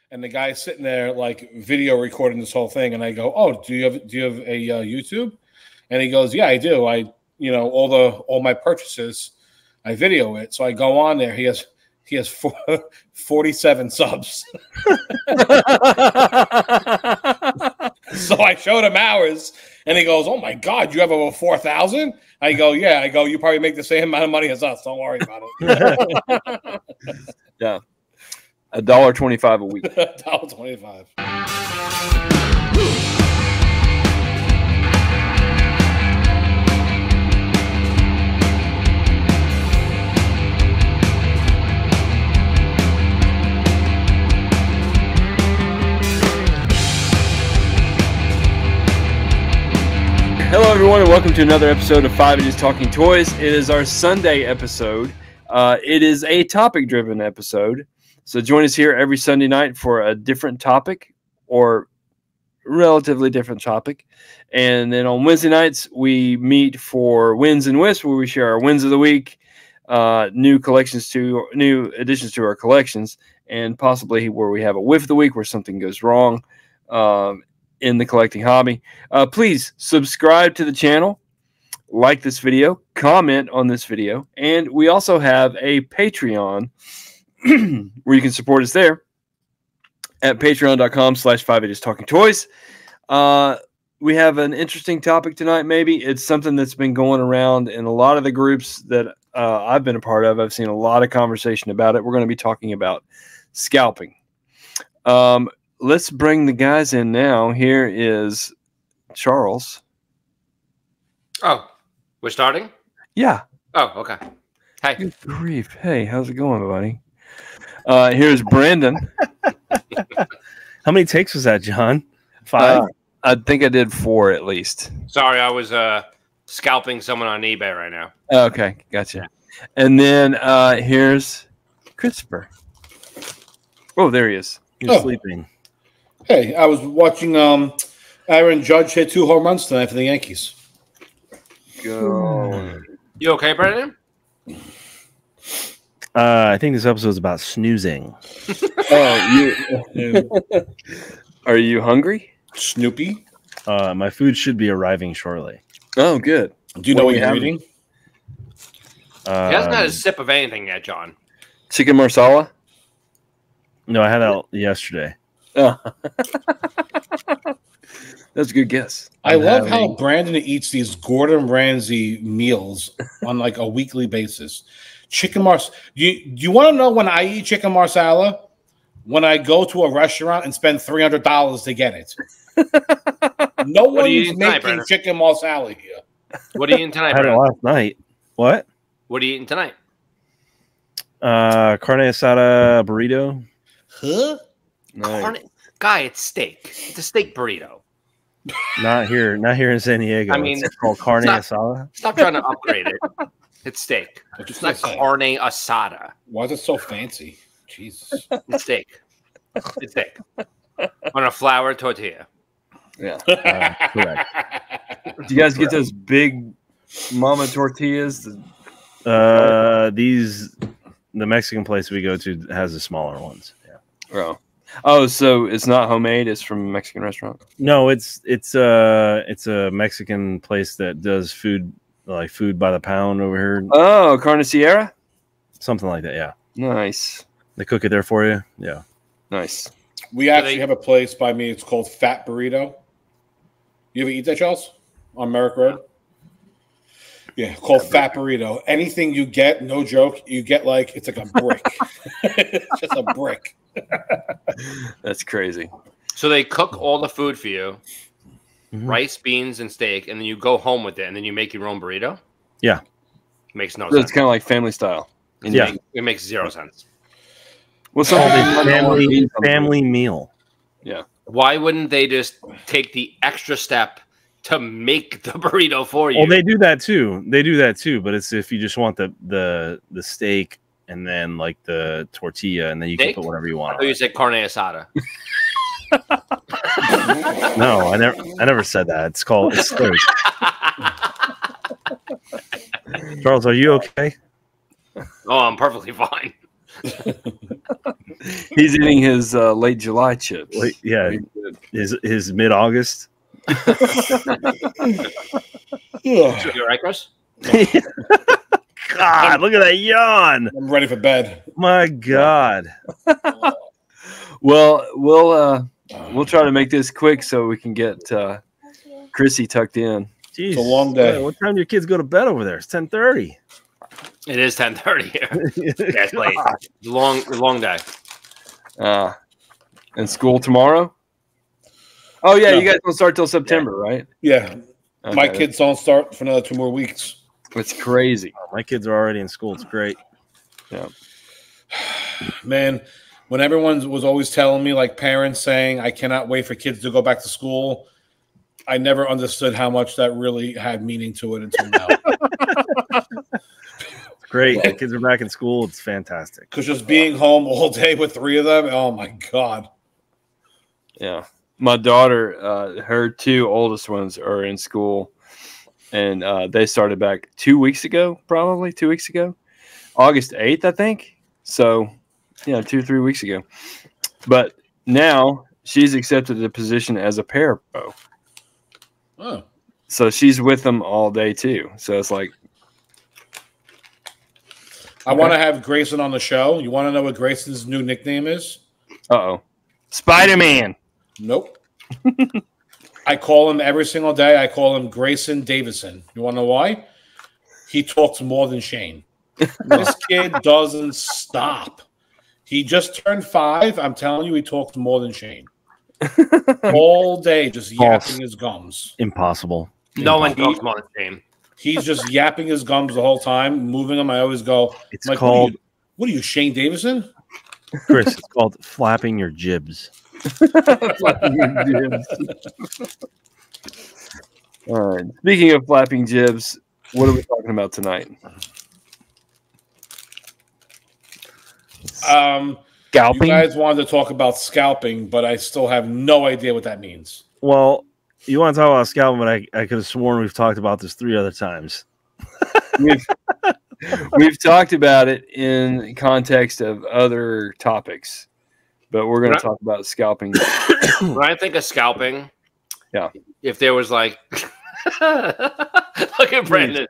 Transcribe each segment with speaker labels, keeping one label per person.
Speaker 1: And the guy's sitting there like video recording this whole thing, and I go, "Oh, do you have a YouTube?" And he goes, "Yeah, I do. All my purchases, I video it." So I go on there. He has 47 subs. So I showed him ours, and he goes, "Oh my God, you have over 4,000?" I go, "Yeah." I go, "You probably make the same amount of money as us. Don't worry about it."
Speaker 2: Yeah. $1.25 a week.
Speaker 1: $1.25.
Speaker 2: Hello, everyone, and welcome to another episode of 5 Idiots Talking Toys. It is our Sunday episode. It is a topic-driven episode. So join us here every Sunday night for a different topic or relatively different topic. And then on Wednesday nights, we meet for Wins and Wisps, where we share our wins of the week, new additions to our collections, and possibly where we have a whiff of the week where something goes wrong in the collecting hobby. Please subscribe to the channel, like this video, comment on this video, and we also have a Patreon where you can support us there at patreon.com/5idiotstalkingtoys. We have an interesting topic tonight. Maybe it's something that's been going around in a lot of the groups that I've been a part of. I've seen a lot of conversation about it. We're going to be talking about scalping. Let's bring the guys in now. Here is Charles.
Speaker 3: Oh, we're starting?
Speaker 2: Yeah.
Speaker 3: Oh, okay. Hey.
Speaker 2: Good grief. Hey, how's it going, buddy? Here's Brandon.
Speaker 4: How many takes was that, John? 5?
Speaker 2: I think I did 4 at least.
Speaker 3: Sorry, I was scalping someone on eBay right now.
Speaker 2: Okay, gotcha. And then here's Christopher. Oh, there he is.
Speaker 4: You're sleeping.
Speaker 1: Hey, I was watching Aaron Judge hit 2 home runs tonight for the Yankees.
Speaker 2: Go.
Speaker 3: You okay, Brandon?
Speaker 4: I think this episode is about snoozing.
Speaker 2: Are you hungry?
Speaker 1: Snoopy?
Speaker 4: My food should be arriving shortly.
Speaker 2: Oh, good.
Speaker 1: Do you know what you're eating?
Speaker 3: He hasn't had a sip of anything yet, John.
Speaker 2: Chicken marsala?
Speaker 4: No, I had that yesterday.
Speaker 2: Oh. That's a good guess.
Speaker 1: I love how Brandon eats these Gordon Ramsay meals on like a weekly basis. Chicken marsala. You want to know when I eat chicken marsala? When I go to a restaurant and spend $300 to get it. No one's making chicken marsala here.
Speaker 3: What are you eating tonight,
Speaker 4: I had it
Speaker 3: Brandon?
Speaker 4: last night. What?
Speaker 3: What are you eating tonight?
Speaker 4: Carne asada burrito.
Speaker 1: Huh?
Speaker 2: Nice.
Speaker 3: Guy, it's steak. It's a steak burrito.
Speaker 4: Not here in San Diego.
Speaker 3: I mean,
Speaker 4: it's called carne asada.
Speaker 3: Stop trying to upgrade it. It's steak. It's not carne asada.
Speaker 1: Why is it so fancy? Jesus.
Speaker 3: It's steak. It's steak. On a flour tortilla.
Speaker 2: Yeah.
Speaker 4: Correct.
Speaker 2: Do you guys get those big mama tortillas?
Speaker 4: The Mexican place we go to has the smaller ones. Yeah.
Speaker 2: Oh, so it's not homemade. It's from a Mexican restaurant.
Speaker 4: No, it's a Mexican place that does food by the pound over here.
Speaker 2: Oh, Carne Sierra?
Speaker 4: Something like that. Yeah.
Speaker 2: Nice.
Speaker 4: They cook it there for you. Yeah.
Speaker 2: Nice.
Speaker 1: We actually have a place by me. It's called Fat Burrito. You ever eat that, Charles? On Merrick Road? Yeah, called Fat Burrito. Anything you get, no joke, you get it's like a brick. It's just a brick.
Speaker 2: That's crazy.
Speaker 3: So they cook all the food for you, rice, beans, and steak, and then you go home with it, and then you make your own burrito?
Speaker 4: Yeah.
Speaker 3: Makes no
Speaker 2: So
Speaker 3: sense.
Speaker 2: it's kind of like family style.
Speaker 3: And
Speaker 4: Yeah.
Speaker 3: It makes 0 sense.
Speaker 2: What's
Speaker 4: family meal.
Speaker 2: Yeah.
Speaker 3: Why wouldn't they just take the extra step to make the burrito for you?
Speaker 4: Well, they do that too. But it's if you just want the steak and then like the tortilla, and then you
Speaker 3: Steak?
Speaker 4: can put whatever you want.
Speaker 3: I thought you said carne asada.
Speaker 4: No, I never said that. It's steak. Charles, are you okay?
Speaker 3: Oh, I'm perfectly fine.
Speaker 2: He's eating his late July chips.
Speaker 4: Yeah, his mid-August.
Speaker 3: You right, Chris?
Speaker 4: God, look at that yawn.
Speaker 1: I'm ready for bed.
Speaker 4: My God.
Speaker 2: Well, we'll try to make this quick so we can get Chrissy tucked in.
Speaker 4: Jeez,
Speaker 1: It's a long day.
Speaker 4: What time do your kids go to bed over there? It's 10:30.
Speaker 3: It is 10:30 here. Yeah, it's late. It's a long day.
Speaker 2: And school tomorrow? Oh, yeah,
Speaker 1: No.
Speaker 2: you guys don't start till September, right?
Speaker 1: Yeah.
Speaker 2: Okay.
Speaker 1: My kids don't start for another 2 more weeks.
Speaker 2: It's crazy.
Speaker 4: My kids are already in school. It's great.
Speaker 2: Yeah.
Speaker 1: Man, when everyone was always telling me, like parents saying, I cannot wait for kids to go back to school, I never understood how much that really had meaning to it until now.
Speaker 4: It's great. The kids are back in school. It's fantastic.
Speaker 1: Because just being home all day with 3 of them, oh my God.
Speaker 2: Yeah. My daughter, her 2 oldest ones are in school, and they started back 2 weeks ago, probably 2 weeks ago, August 8th, I think. So, 2-3 weeks ago. But now she's accepted a position as a parapro.
Speaker 1: Oh.
Speaker 2: So she's with them all day too. So it's like,
Speaker 1: I want to have Grayson on the show. You want to know what Grayson's new nickname is?
Speaker 2: Spider-Man.
Speaker 1: Nope. I call him every single day. I call him Grayson Davison. You want to know why? He talks more than Shane. This kid doesn't stop. He just turned 5. I'm telling you, he talks more than Shane. All day, just yapping his gums.
Speaker 4: Impossible.
Speaker 3: No one talks more than Shane.
Speaker 1: He's just yapping his gums the whole time, moving them. I always go,
Speaker 4: It's
Speaker 1: like,
Speaker 4: called,
Speaker 1: what are you, Shane Davison?
Speaker 4: Chris, it's called flapping your jibs.
Speaker 2: All right. Speaking of flapping jibs, what are we talking about tonight?
Speaker 4: Scalping?
Speaker 1: You guys wanted to talk about scalping, but I still have no idea what that means.
Speaker 4: Well, you want to talk about scalping, but I could have sworn we've talked about this 3 other times.
Speaker 2: We've talked about it in context of other topics, but we're going to talk about scalping.
Speaker 3: When I think of scalping,
Speaker 2: yeah,
Speaker 3: if there was like, look at Brandon.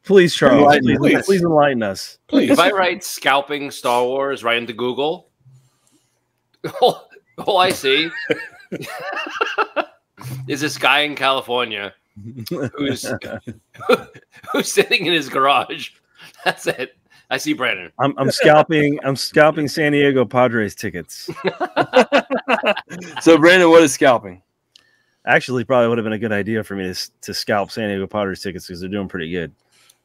Speaker 4: Please, Charles, please enlighten us.
Speaker 1: Please.
Speaker 3: If I write scalping Star Wars right into Google, all I see is this guy in California who's sitting in his garage. That's it. I see Brandon.
Speaker 4: I'm scalping San Diego Padres tickets.
Speaker 2: So, Brandon, what is scalping?
Speaker 4: Actually, probably would have been a good idea for me to scalp San Diego Padres tickets because they're doing pretty good.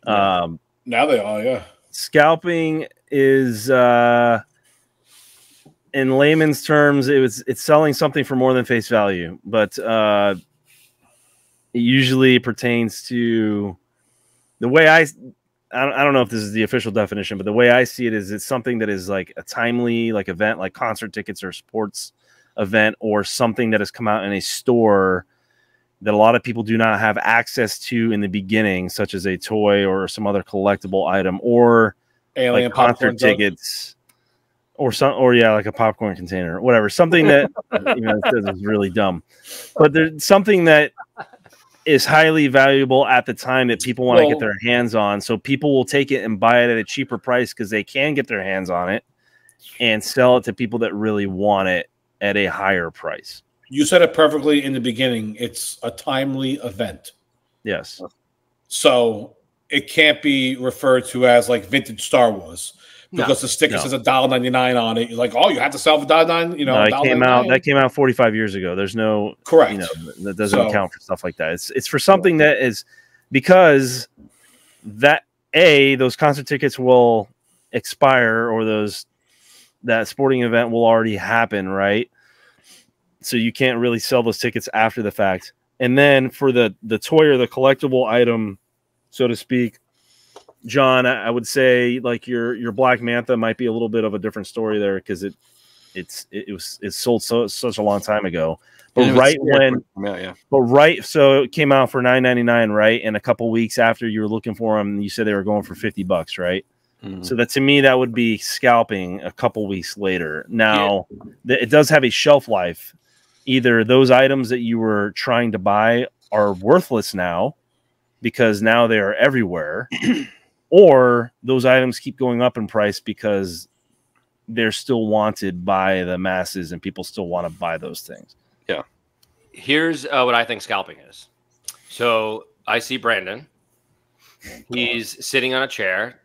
Speaker 1: Yeah. Now they are, yeah.
Speaker 4: Scalping is, in layman's terms, it's selling something for more than face value, but it usually pertains to the way I don't know if this is the official definition, but the way I see it is it's something that is like a timely like event, like concert tickets or sports event, or something that has come out in a store that a lot of people do not have access to in the beginning, such as a toy or some other collectible item, or
Speaker 1: Alien
Speaker 4: like concert tickets, or like a popcorn container, or whatever. Something that is really dumb, but there's something that is highly valuable at the time that people want to get their hands on. So people will take it and buy it at a cheaper price because they can get their hands on it and sell it to people that really want it at a higher price.
Speaker 1: You said it perfectly in the beginning. It's a timely event.
Speaker 4: Yes.
Speaker 1: So it can't be referred to as like vintage Star Wars because the sticker says $1.99 on it. You're like, oh, you have to sell for $1.99.
Speaker 4: That came out 45 years ago. There's no
Speaker 1: correct.
Speaker 4: That doesn't count for stuff like that. It's for something that is because those concert tickets will expire, or that sporting event will already happen, right? So you can't really sell those tickets after the fact. And then for the toy or the collectible item, so to speak, John, I would say like your Black Manta might be a little bit of a different story there because it's sold such a long time ago. But so it came out for $9.99, right? And a couple weeks after you were looking for them, you said they were going for $50, right? So that to me, that would be scalping a couple weeks later. Now, it does have a shelf life. Either those items that you were trying to buy are worthless now because now they are everywhere, or those items keep going up in price because they're still wanted by the masses and people still want to buy those things.
Speaker 2: Yeah.
Speaker 3: Here's what I think scalping is. So I see Brandon. He's sitting on a chair.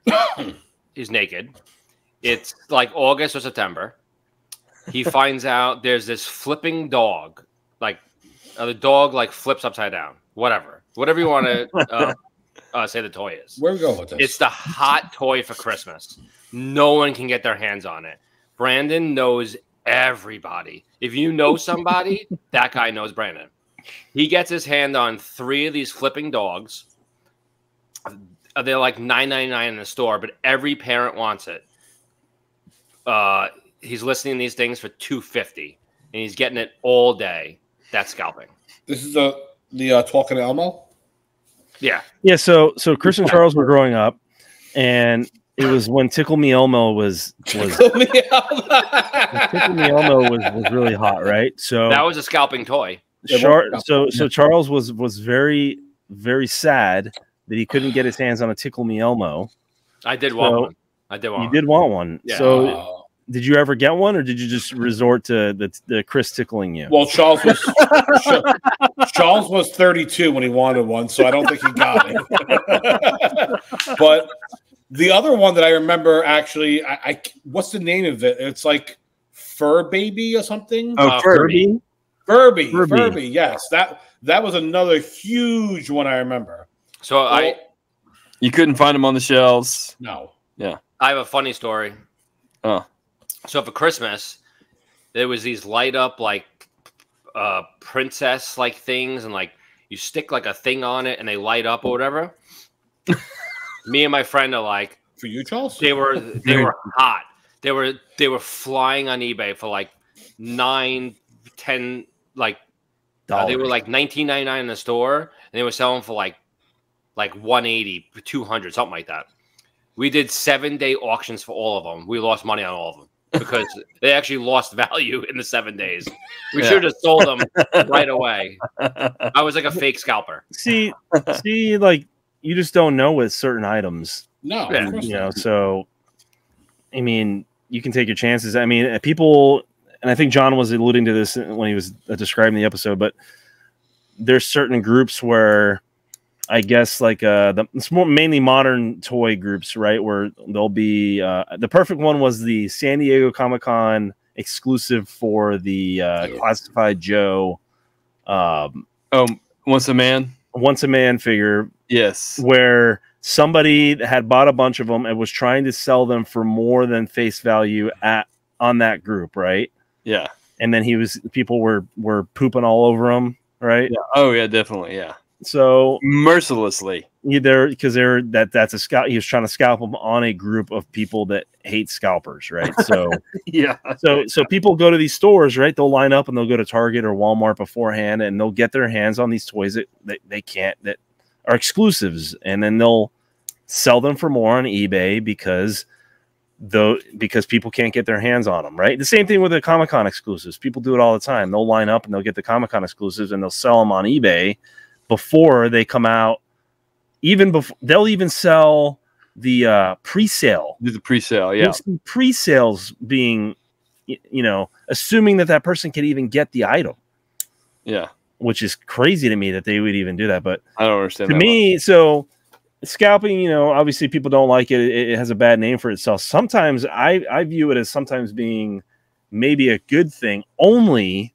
Speaker 3: He's naked. It's like August or September. He finds out there's this flipping dog. Like the dog like flips upside down. Whatever you want to say the toy is.
Speaker 1: Where we go with this?
Speaker 3: It's the hot toy for Christmas. No one can get their hands on it. Brandon knows everybody. If you know somebody, that guy knows Brandon. He gets his hand on 3 of these flipping dogs. They're like $9.99 in the store, but every parent wants it. He's listing these things for $250, and he's getting it all day. That's scalping.
Speaker 1: This is the Talking Elmo?
Speaker 3: Yeah.
Speaker 4: Yeah, so Chris and Charles were growing up, and it was when Tickle Me Elmo was Tickle Me Elmo was really hot, right? So
Speaker 3: that was a scalping toy.
Speaker 4: So Charles was very, very sad that he couldn't get his hands on a Tickle Me Elmo.
Speaker 3: I did want one.
Speaker 4: You did want one.
Speaker 3: Yeah.
Speaker 4: So did you ever get one, or did you just resort to the Chris tickling you?
Speaker 1: Well, Charles was 32 when he wanted one, so I don't think he got it. But the other one that I remember, actually, I what's the name of it? It's like Fur Baby or something.
Speaker 2: Oh, Furby.
Speaker 1: Furby. Yes, that was another huge one I remember.
Speaker 3: So
Speaker 2: you couldn't find them on the shelves.
Speaker 1: No.
Speaker 2: Yeah.
Speaker 3: I have a funny story.
Speaker 2: Oh.
Speaker 3: So for Christmas, there was these light up like princess like things, and like you stick like a thing on it and they light up or whatever. Me and my friend are like,
Speaker 1: for you, Charles?
Speaker 3: They were hot. They were flying on eBay for like $9, $10, like they were like $19.99 in the store, and they were selling for like $180, $200, something like that. We did 7-day auctions for all of them. We lost money on all of them because they actually lost value in the 7 days. We should have sold them right away. I was like a fake scalper.
Speaker 4: See, like you just don't know with certain items.
Speaker 1: No,
Speaker 4: so I mean, you can take your chances. I mean, people, and I think John was alluding to this when he was describing the episode, but there's certain groups where I guess like it's more mainly modern toy groups, right? Where there'll be the perfect one was the San Diego Comic-Con exclusive for the Classified Joe.
Speaker 2: Once a Man
Speaker 4: figure.
Speaker 2: Yes.
Speaker 4: Where somebody had bought a bunch of them and was trying to sell them for more than face value on that group, right?
Speaker 2: Yeah.
Speaker 4: And then people were pooping all over him, right?
Speaker 2: Yeah. Oh yeah, definitely. Yeah.
Speaker 4: So
Speaker 2: mercilessly,
Speaker 4: because that's a scalp. He was trying to scalp them on a group of people that hate scalpers, right? So
Speaker 2: yeah.
Speaker 4: So people go to these stores, right? They'll line up and they'll go to Target or Walmart beforehand, and they'll get their hands on these toys that that are exclusives, and then they'll sell them for more on eBay because people can't get their hands on them, right? The same thing with the Comic-Con exclusives. People do it all the time. They'll line up and they'll get the Comic-Con exclusives and they'll sell them on eBay before they come out. Even before they'll even sell the pre-sale.
Speaker 2: Do the pre-sale, yeah.
Speaker 4: Pre-sales being, assuming that person can even get the item.
Speaker 2: Yeah,
Speaker 4: which is crazy to me that they would even do that. But
Speaker 2: I don't understand.
Speaker 4: To me, so scalping, obviously people don't like it. It has a bad name for itself. Sometimes I view it as sometimes being maybe a good thing only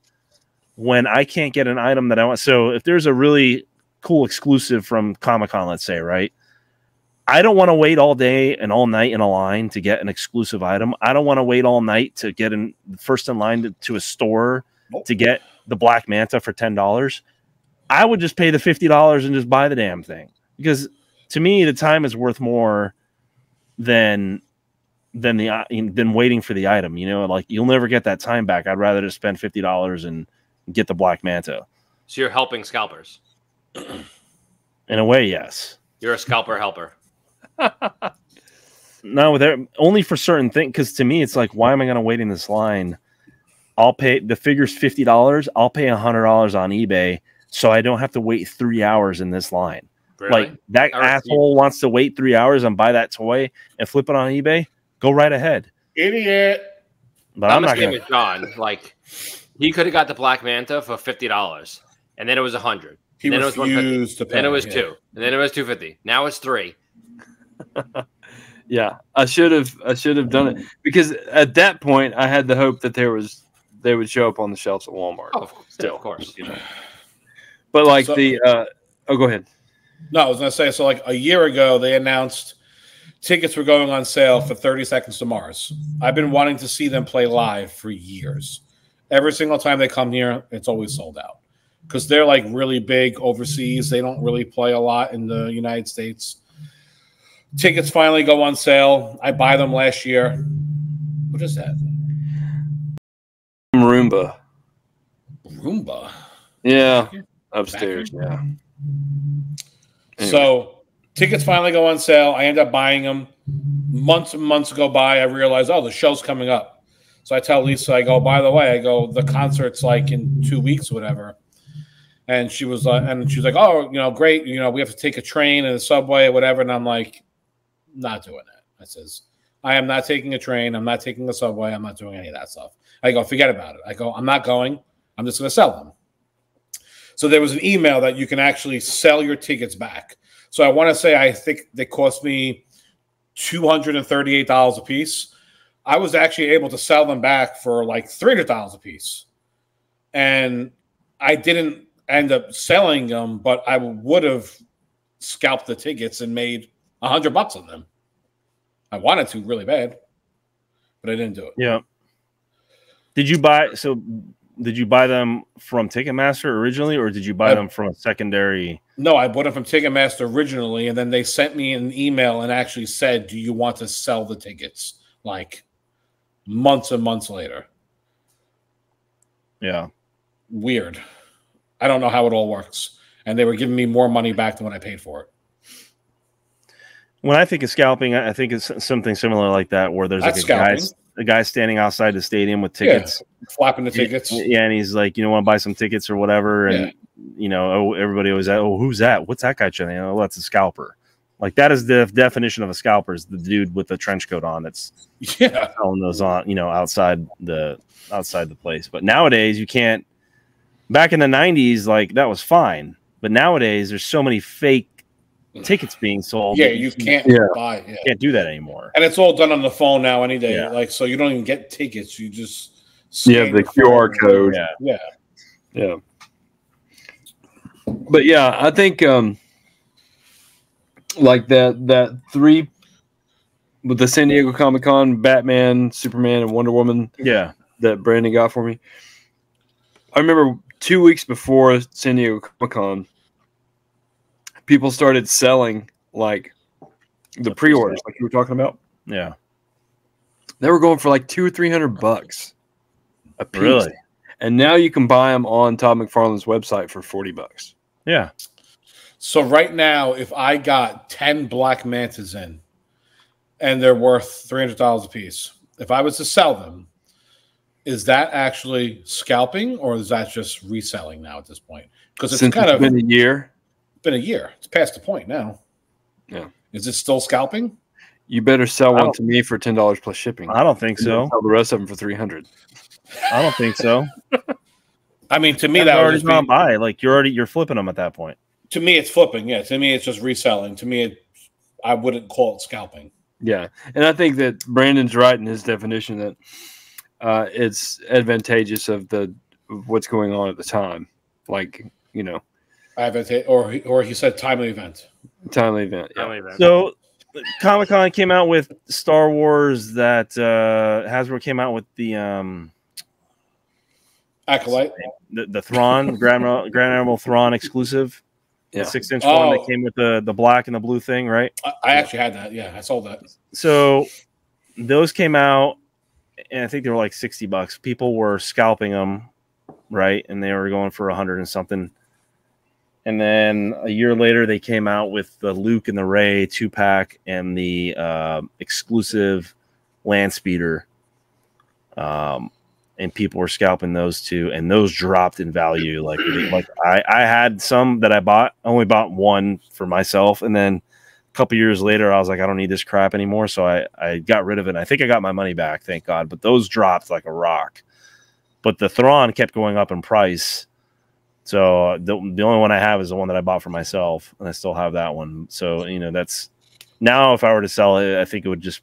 Speaker 4: when I can't get an item that I want. So if there's a really cool exclusive from Comic-Con, let's say, right? I don't want to wait all day and all night in a line to get an exclusive item. I don't want to wait all night to get first in line to a store to get the Black Manta for $10. I would just pay the $50 and just buy the damn thing, because to me the time is worth more than waiting for the item. Like you'll never get that time back. I'd rather just spend $50 and get the Black Manta.
Speaker 3: So you're helping scalpers.
Speaker 4: In a way, yes.
Speaker 3: You're a scalper helper.
Speaker 4: No, only for certain things. Because to me, it's like, why am I going to wait in this line? I'll pay the figure's $50. I'll pay $100 on eBay, so I don't have to wait 3 hours in this line.
Speaker 3: Really?
Speaker 4: Like that asshole wants to wait 3 hours and buy that toy and flip it on eBay. Go right ahead,
Speaker 1: idiot.
Speaker 4: But I'm not
Speaker 3: going
Speaker 4: going
Speaker 3: with John. Like he could have got the Black Manta for $50, and then it was $100.
Speaker 1: He
Speaker 3: then
Speaker 1: refused to pay.
Speaker 3: Then it was $2, and then it was $250. Now it's $3.
Speaker 2: Yeah, I should have done it because at that point I had the hope that they would show up on the shelves at Walmart.
Speaker 3: Oh, still, of course.
Speaker 2: You know. But like go ahead.
Speaker 1: No, I was going to say, so like a year ago, they announced tickets were going on sale for 30 Seconds to Mars. I've been wanting to see them play live for years. Every single time they come here, it's always sold out because they're like really big overseas. They don't really play a lot in the United States. Tickets finally go on sale. I buy them last year. What is that?
Speaker 2: Roomba.
Speaker 1: Roomba?
Speaker 2: Yeah, upstairs. Yeah.
Speaker 1: Anyway. So tickets finally go on sale. I end up buying them. Months and months go by. I realize, the show's coming up. So I tell Lisa, I go, by the way, the concert's like in 2 weeks or whatever. And she was like, oh, great. We have to take a train and a subway or whatever. And I'm like, not doing that. I says, I am not taking a train. I'm not taking the subway. I'm not doing any of that stuff. I go, forget about it. I go, I'm not going. I'm just going to sell them. So there was an email that you can actually sell your tickets back. So I want to say I think they cost me $238 a piece. I was actually able to sell them back for like $300 a piece. And I didn't end up selling them, but I would have scalped the tickets and made $100 on them. I wanted to really bad, but I didn't do it.
Speaker 4: Yeah. Did you buy them from Ticketmaster originally, or did you buy them from a secondary?
Speaker 1: No, I bought them from Ticketmaster originally, and then they sent me an email and actually said, do you want to sell the tickets? Like months and months later.
Speaker 4: Yeah.
Speaker 1: Weird. I don't know how it all works. And they were giving me more money back than what I paid for it.
Speaker 4: When I think of scalping, I think it's something similar like that, where there's like a guy standing outside the stadium with tickets,
Speaker 1: flapping the tickets.
Speaker 4: Yeah, and he's like, want to buy some tickets or whatever, and everybody always, who's that? What's that guy doing? That's a scalper. Like that is the definition of a scalper, is the dude with the trench coat on that's selling those on, outside the place. But nowadays you can't. Back in the 90s, like that was fine, but nowadays there's so many fake tickets being sold.
Speaker 1: Yeah, you can't buy. Yeah.
Speaker 4: Can't do that anymore.
Speaker 1: And it's all done on the phone now any day.
Speaker 4: Yeah.
Speaker 1: Like, so you don't even get tickets. You just
Speaker 2: the QR code.
Speaker 1: Yeah.
Speaker 2: But yeah, I think like that 3 with the San Diego Comic-Con, Batman, Superman, and Wonder Woman.
Speaker 4: Yeah,
Speaker 2: that Brandon got for me. I remember 2 weeks before San Diego Comic-Con, people started selling like the pre-orders, like you were talking about.
Speaker 4: Yeah,
Speaker 2: they were going for like $200 or $300 a piece.
Speaker 4: Really?
Speaker 2: And now you can buy them on Todd McFarlane's website for $40.
Speaker 4: Yeah.
Speaker 1: So right now, if I got 10 Black Mantas in, and they're worth $300 a piece, if I was to sell them, is that actually scalping, or is that just reselling now at this point? Because it's
Speaker 2: been a year.
Speaker 1: Been a year. It's past the point now.
Speaker 2: Yeah.
Speaker 1: Is it still scalping?
Speaker 2: You better sell one to me for $10 plus shipping.
Speaker 4: I don't think so.
Speaker 2: Sell the rest of them for $300.
Speaker 4: I don't think so.
Speaker 1: I mean, to me, that
Speaker 4: already gone by. Like you're flipping them at that point.
Speaker 1: To me, it's flipping. Yeah. To me, it's just reselling. To me, I wouldn't call it scalping.
Speaker 2: Yeah, and I think that Brandon's right in his definition that it's advantageous of what's going on at the time. Like,
Speaker 1: or he said timely event.
Speaker 2: Timely event. Yeah.
Speaker 3: Timely event.
Speaker 4: So Comic-Con came out with Star Wars that Hasbro came out with the
Speaker 1: Acolyte.
Speaker 4: The Thrawn, Grand Admiral Thrawn exclusive.
Speaker 2: Yeah.
Speaker 4: The 6-inch one that came with the black and the blue thing, right?
Speaker 1: I actually had that. Yeah, I sold that.
Speaker 4: So those came out, and I think they were like $60. People were scalping them, right? And they were going for 100 and something. And then a year later, they came out with the Luke and the Rey 2-pack and the exclusive Land Speeder. And people were scalping those two, and those dropped in value. Like I had some that I only bought one for myself, and then a couple years later, I was like, I don't need this crap anymore, so I got rid of it. And I think I got my money back, thank God. But those dropped like a rock. But the Thrawn kept going up in price. So the only one I have is the one that I bought for myself, and I still have that one. So, that's now if I were to sell it, I think it would just,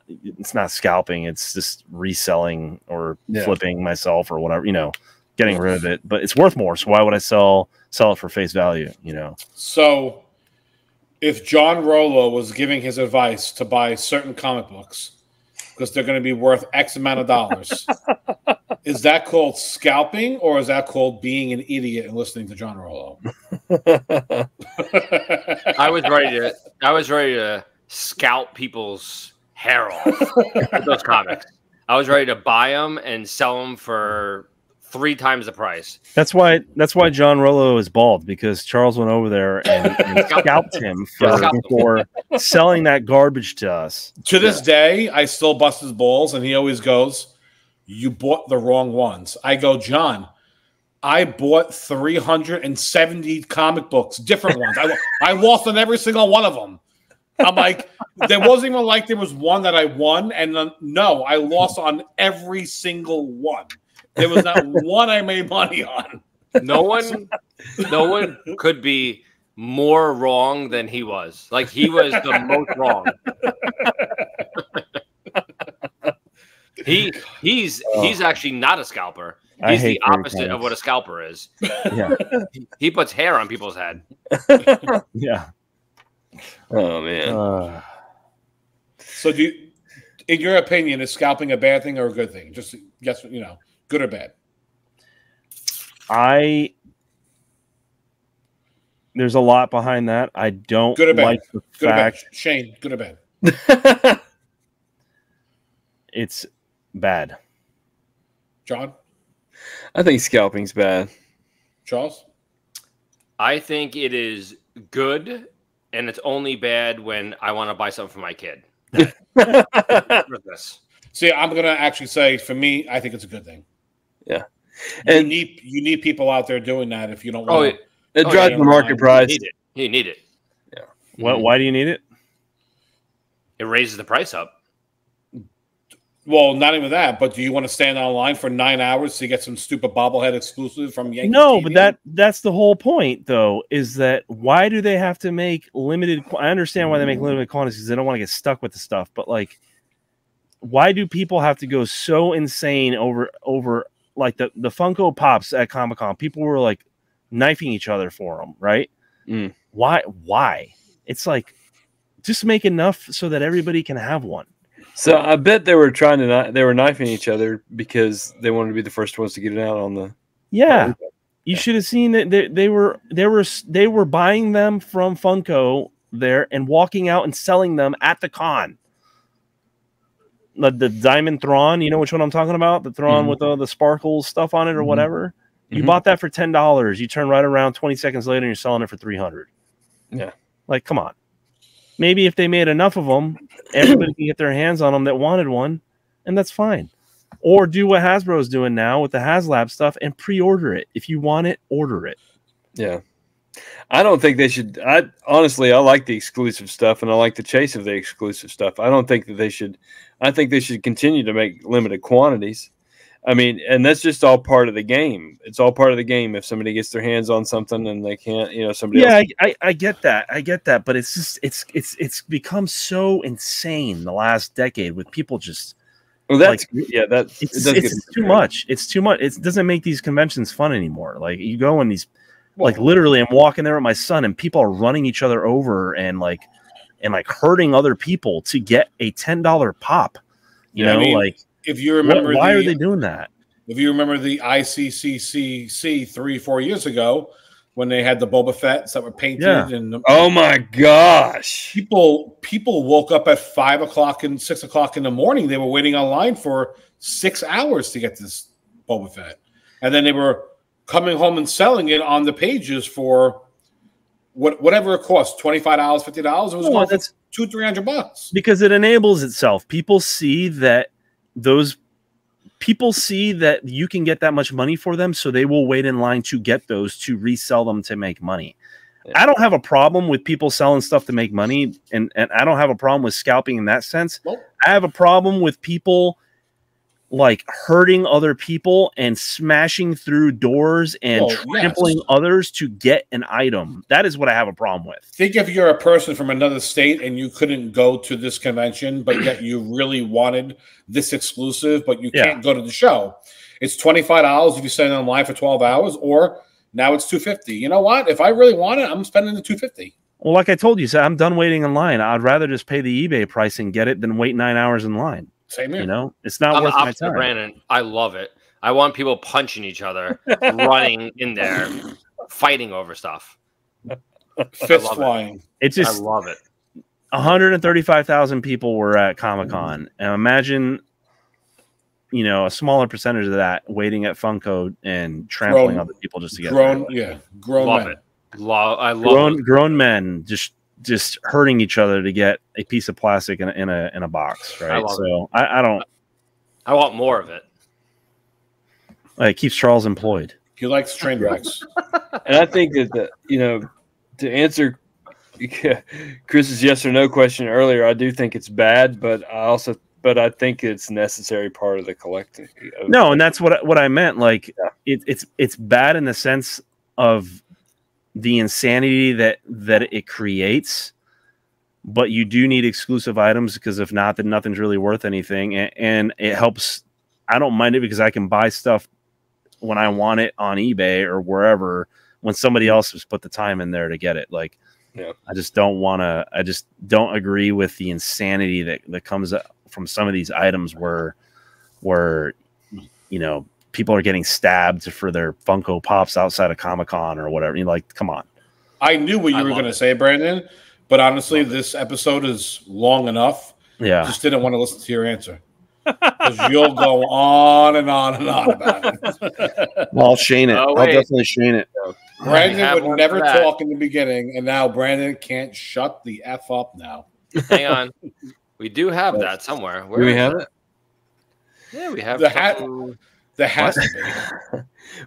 Speaker 4: it's not scalping, it's just reselling or flipping myself or whatever, getting rid of it. But it's worth more. So why would I sell it for face value,
Speaker 1: So if John Rollo was giving his advice to buy certain comic books because they're going to be worth X amount of dollars, is that called scalping, or is that called being an idiot and listening to John Rollo?
Speaker 3: I was ready to scalp people's hair off with those comics. I was ready to buy them and sell them for 3 times the price. That's
Speaker 4: why John Rollo is bald, because Charles went over there and scalped him for selling that garbage to us.
Speaker 1: To this day, I still bust his balls, and he always goes, "You bought the wrong ones." I go, "John, I bought 370 comic books, different ones. I lost on every single one of them." I'm like, there wasn't even like there was one that I won, and no, I lost on every single one. There was not one I made money on.
Speaker 3: No one could be more wrong than he was. Like, he was the most wrong. He's actually not a scalper. He's the opposite of what a scalper is.
Speaker 4: Yeah.
Speaker 3: He puts hair on people's head.
Speaker 4: Yeah.
Speaker 2: Oh man.
Speaker 1: So in your opinion, is scalping a bad thing or a good thing? Just guess, good or bad?
Speaker 4: There's a lot behind that. I don't
Speaker 1: good or bad?
Speaker 4: Like the
Speaker 1: good
Speaker 4: fact.
Speaker 1: Or bad? Shane, good or bad?
Speaker 4: It's bad.
Speaker 1: John?
Speaker 2: I think scalping's bad.
Speaker 1: Charles?
Speaker 3: I think it is good, and it's only bad when I want to buy something for my kid.
Speaker 1: See, I'm going to actually say, for me, I think it's a good thing.
Speaker 2: Yeah.
Speaker 1: And you need people out there doing that if you don't want
Speaker 2: it drives the market price.
Speaker 3: You need it.
Speaker 2: Yeah.
Speaker 4: Why do you need it?
Speaker 3: It raises the price up.
Speaker 1: Well, not even that, but do you want to stand online for 9 hours to get some stupid bobblehead exclusive from Yankees
Speaker 4: No,
Speaker 1: TV?
Speaker 4: but that's the whole point, though, is that why do they have to make limited? I understand why they make limited quantities, because they don't want to get stuck with the stuff. But like, why do people have to go so insane over like the Funko Pops at Comic-Con? People were like knifing each other for them, right? Why? It's like, just make enough so that everybody can have one.
Speaker 2: So I bet they were they were knifing each other because they wanted to be the first ones to get it out on the.
Speaker 4: Yeah, you should have seen that they were buying them from Funko there and walking out and selling them at the con. The Diamond Thrawn, you know which one I'm talking about? The Thrawn with all the sparkles stuff on it or whatever. You bought that for $10. You turn right around 20 seconds later and you're selling it for $300.
Speaker 2: Yeah,
Speaker 4: like, come on. Maybe if they made enough of them, everybody can get their hands on them that wanted one, and that's fine. Or do what Hasbro's doing now with the HasLab stuff and pre-order it. If you want it, order it.
Speaker 2: Yeah. I don't think they should. Honestly, I like the exclusive stuff, and I like the chase of the exclusive stuff. I don't think that they should. I think they should continue to make limited quantities. I mean, and that's just all part of the game. It's all part of the game. If somebody gets their hands on something and they can't, somebody else.
Speaker 4: Yeah, I get that. I get that. But it's just it's become so insane the last decade with people just.
Speaker 2: Well,
Speaker 4: it's too much. It's too much. It doesn't make these conventions fun anymore. Like, you go in these, like, literally, I'm walking there with my son, and people are running each other over and hurting other people to get a $10 pop.
Speaker 1: If you remember,
Speaker 4: why are they doing that?
Speaker 1: If you remember the ICCCC 3-4 years ago, when they had the Boba Fett's that were painted, and
Speaker 2: oh my gosh,
Speaker 1: people woke up at 5 o'clock and 6 o'clock in the morning. They were waiting online for 6 hours to get this Boba Fett, and then they were coming home and selling it on the pages for whatever it costs, $25, $50. It was going for $200-$300
Speaker 4: because it enables itself. People see that you can get that much money for them, so they will wait in line to get those to resell them to make money. Yeah. I don't have a problem with people selling stuff to make money, and I don't have a problem with scalping in that sense. Nope. I have a problem with people like hurting other people and smashing through doors and trampling others to get an item. That is what I have a problem with.
Speaker 1: Think if you're a person from another state and you couldn't go to this convention, but yet you really wanted this exclusive, but you can't go to the show. It's $25 if you send it online for 12 hours, or now it's $250. You know what? If I really want it, I'm spending the $250.
Speaker 4: Well, like I told you, so I'm done waiting in line. I'd rather just pay the eBay price and get it than wait 9 hours in line.
Speaker 1: Same here.
Speaker 4: You know, it's not worth my time.
Speaker 3: Brandon, I love it. I want people punching each other, running in there, fighting over stuff.
Speaker 1: Fist flying.
Speaker 4: It's just,
Speaker 3: I love it.
Speaker 4: 135,000 people were at Comic-Con. And imagine, you know, a smaller percentage of that waiting at Funko and trampling other people just to get
Speaker 1: grown
Speaker 3: love
Speaker 1: men.
Speaker 3: It. I love
Speaker 4: grown men just hurting each other to get a piece of plastic in a box, right? I
Speaker 3: want more of it.
Speaker 4: It keeps Charles employed.
Speaker 1: He likes train wrecks.
Speaker 2: And I think that to answer Chris's yes or no question earlier, I do think it's bad, but I think it's necessary part of the collecting.
Speaker 4: No, and that's what I meant. Like it's bad in the sense of the insanity that it creates, but you do need exclusive items, because if not, then nothing's really worth anything. And it helps. I don't mind it because I can buy stuff when I want it on eBay or wherever, when somebody else has put the time in there to get it. Like, I just don't agree with the insanity that comes from some of these items where, you know, people are getting stabbed for their Funko Pops outside of Comic-Con or whatever. You're like, come on.
Speaker 1: I knew what you were going to say, Brandon, but honestly, this episode is long enough.
Speaker 4: Yeah.
Speaker 1: Just didn't want to listen to your answer, because you'll go on and on and on about it.
Speaker 4: Well, I'll Shane it. I'll definitely Shane it.
Speaker 1: Brandon would never talk in the beginning, and now Brandon can't shut the F up now.
Speaker 3: Hang on. We do have that somewhere. Where
Speaker 2: do we have it?
Speaker 3: Yeah, we have
Speaker 1: the hat. There has to be.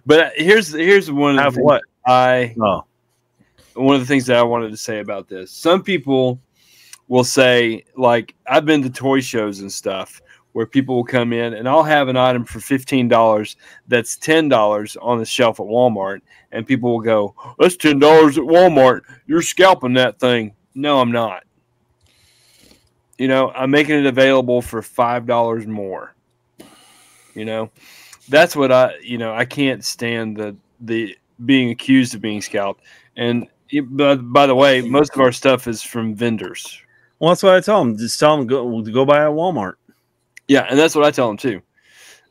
Speaker 2: But here's one of the
Speaker 4: what
Speaker 2: one of the things that I wanted to say about this. Some people will say, like, I've been to toy shows and stuff where people will come in and I'll have an item for $15 that's $10 on the shelf at Walmart, and people will go, "That's $10 at Walmart. You're scalping that thing." No, I'm not. You know, I'm making it available for $5 more. You know, that's what I can't stand the being accused of being scalped. And by the way, most of our stuff is from vendors.
Speaker 4: Well, that's what I tell them. Just tell them go buy at Walmart.
Speaker 2: Yeah, and that's what I tell them too.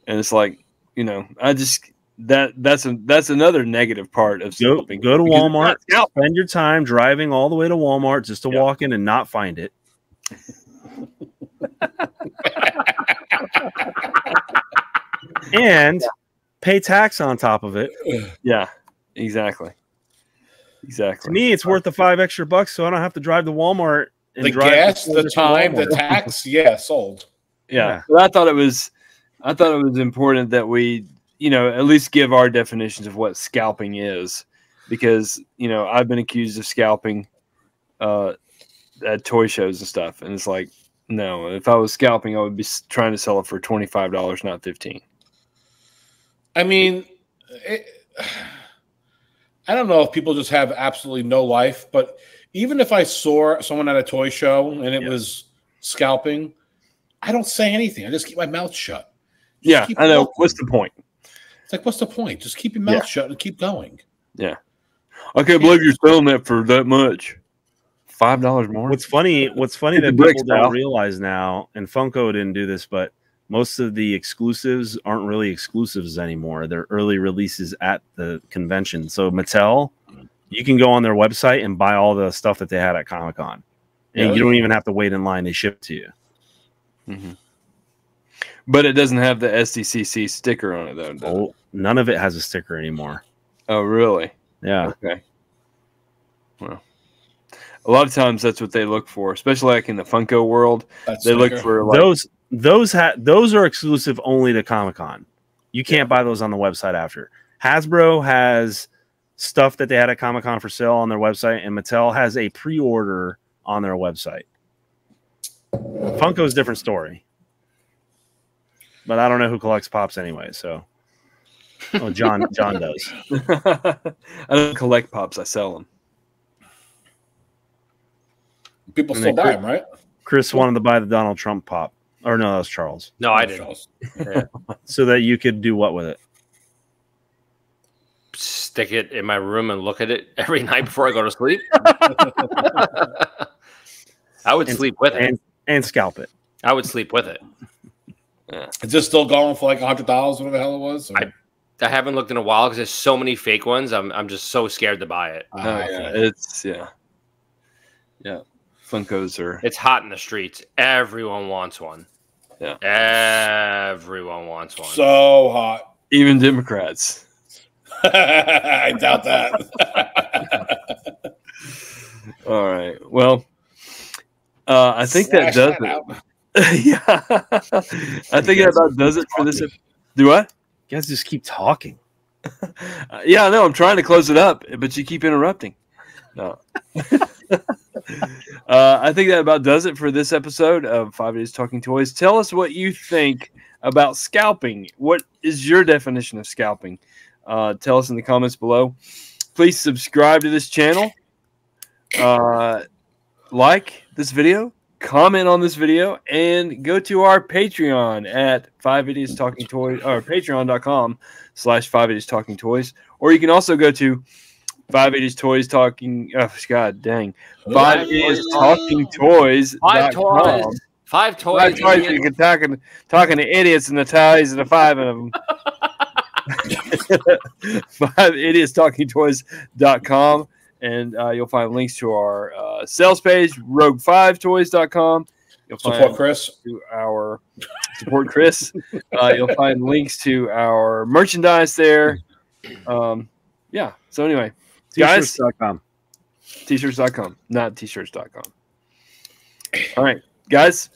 Speaker 2: And it's like, you know, I just that's another negative part of scalping.
Speaker 4: Go to Walmart, spend your time driving all the way to Walmart just to walk in and not find it. And pay tax on top of it.
Speaker 2: Yeah, exactly.
Speaker 4: To me, it's worth the $5 extra, so I don't have to drive to Walmart. And
Speaker 1: the gas, the time, the tax, sold.
Speaker 2: Yeah. But I thought it was important that we, you know, at least give our definitions of what scalping is, because, you know, I've been accused of scalping at toy shows and stuff, and it's like, no, if I was scalping, I would be trying to sell it for $25, not $15.
Speaker 1: I mean, I don't know if people just have absolutely no life, but even if I saw someone at a toy show and it was scalping, I don't say anything. I just keep my mouth shut.
Speaker 2: I know. Walking. What's the point?
Speaker 1: It's like, what's the point? Just keep your mouth shut and keep going.
Speaker 2: Yeah. I can't believe you're selling that for that much. $5 more.
Speaker 4: What's funny that people don't realize now, and Funko didn't do this, but most of the exclusives aren't really exclusives anymore. They're early releases at the convention. So Mattel, you can go on their website and buy all the stuff that they had at Comic-Con. And you don't even have to wait in line. They ship it to you.
Speaker 2: Mm-hmm. But it doesn't have the SDCC sticker on it, though.
Speaker 4: None of it has a sticker anymore.
Speaker 2: Oh, really?
Speaker 4: Yeah.
Speaker 2: Okay. Well, a lot of times that's what they look for, especially like in the Funko world. They look for like
Speaker 4: those are exclusive only to Comic-Con. You can't buy those on the website after. Hasbro has stuff that they had at Comic-Con for sale on their website, and Mattel has a pre-order on their website. Funko's a different story. But I don't know who collects Pops anyway, so John does.
Speaker 2: I don't collect Pops, I sell them.
Speaker 1: People still buy them, right?
Speaker 4: Chris wanted to buy the Donald Trump Pop. Or no, that was Charles.
Speaker 3: No, I didn't.
Speaker 4: Yeah. So that you could do what with it?
Speaker 3: Stick it in my room and look at it every night before I go to sleep. I would sleep with it.
Speaker 4: And scalp it.
Speaker 3: I would sleep with it.
Speaker 1: Yeah. Is this still going for like $100, whatever the hell it was?
Speaker 3: I haven't looked in a while because there's so many fake ones. I'm just so scared to buy it.
Speaker 2: Yeah. Funkos are.
Speaker 3: It's hot in the streets. Everyone wants one.
Speaker 2: Yeah.
Speaker 3: Everyone wants one.
Speaker 1: So hot.
Speaker 2: Even Democrats.
Speaker 1: I doubt that.
Speaker 2: All right. Well, I think that does it. Yeah. I think that about does it for this. Do what?
Speaker 4: You guys just keep talking.
Speaker 2: Yeah, I know. I'm trying to close it up, but you keep interrupting. No. I think that about does it for this episode of 5 Days Talking Toys. Tell us what you think about scalping. What is your definition of scalping? Tell us in the comments below. Please subscribe to this channel. Like this video. Comment on this video. And go to our Patreon at 5 Idiots Talking Toys, or patreon.com/5idiotstalkingtoys. Or you can also go to 5 Idiots Toys Talking. Oh, God dang. 5 Idiots Talking Toys.
Speaker 3: 5 toys. 5 toys.
Speaker 2: 5 toys. You can talking to idiots and the ties and the 5 of them. 5idiotstalkingtoys.com. And you'll find links to our sales page, rogue5toys.com. You'll find
Speaker 1: support Chris.
Speaker 2: To our support Chris. You'll find links to our merchandise there. Yeah. So anyway, guys, t-shirts.com, not t-shirts.com. All right, guys,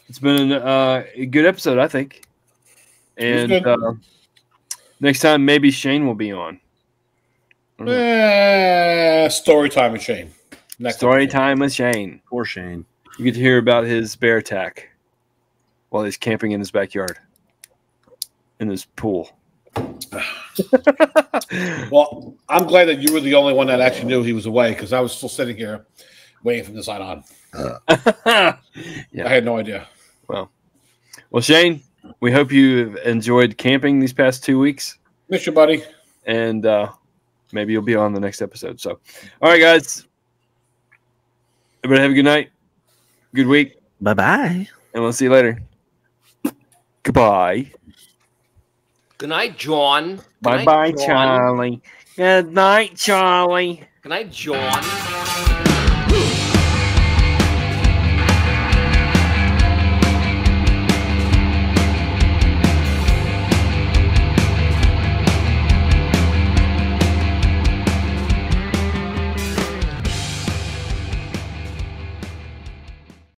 Speaker 2: it's been a good episode, I think. And next time, maybe Shane will be on.
Speaker 1: Story time with Shane.
Speaker 2: Story time with Shane.
Speaker 4: Poor Shane.
Speaker 2: You get to hear about his bear attack while he's camping in his backyard in his pool.
Speaker 1: Well, I'm glad that you were the only one that actually knew he was away, because I was still sitting here waiting for him to sign on.
Speaker 2: Yeah.
Speaker 1: I had no idea.
Speaker 2: Well, Shane, we hope you've enjoyed camping these past 2 weeks.
Speaker 1: Miss you, buddy.
Speaker 2: And maybe you'll be on the next episode. So, all right, guys. Everybody have a good night. Good week.
Speaker 4: Bye-bye.
Speaker 2: And we'll see you later. Goodbye.
Speaker 3: Good night, John.
Speaker 2: Bye-bye, Charlie. Good night, Charlie.
Speaker 3: Good night, John.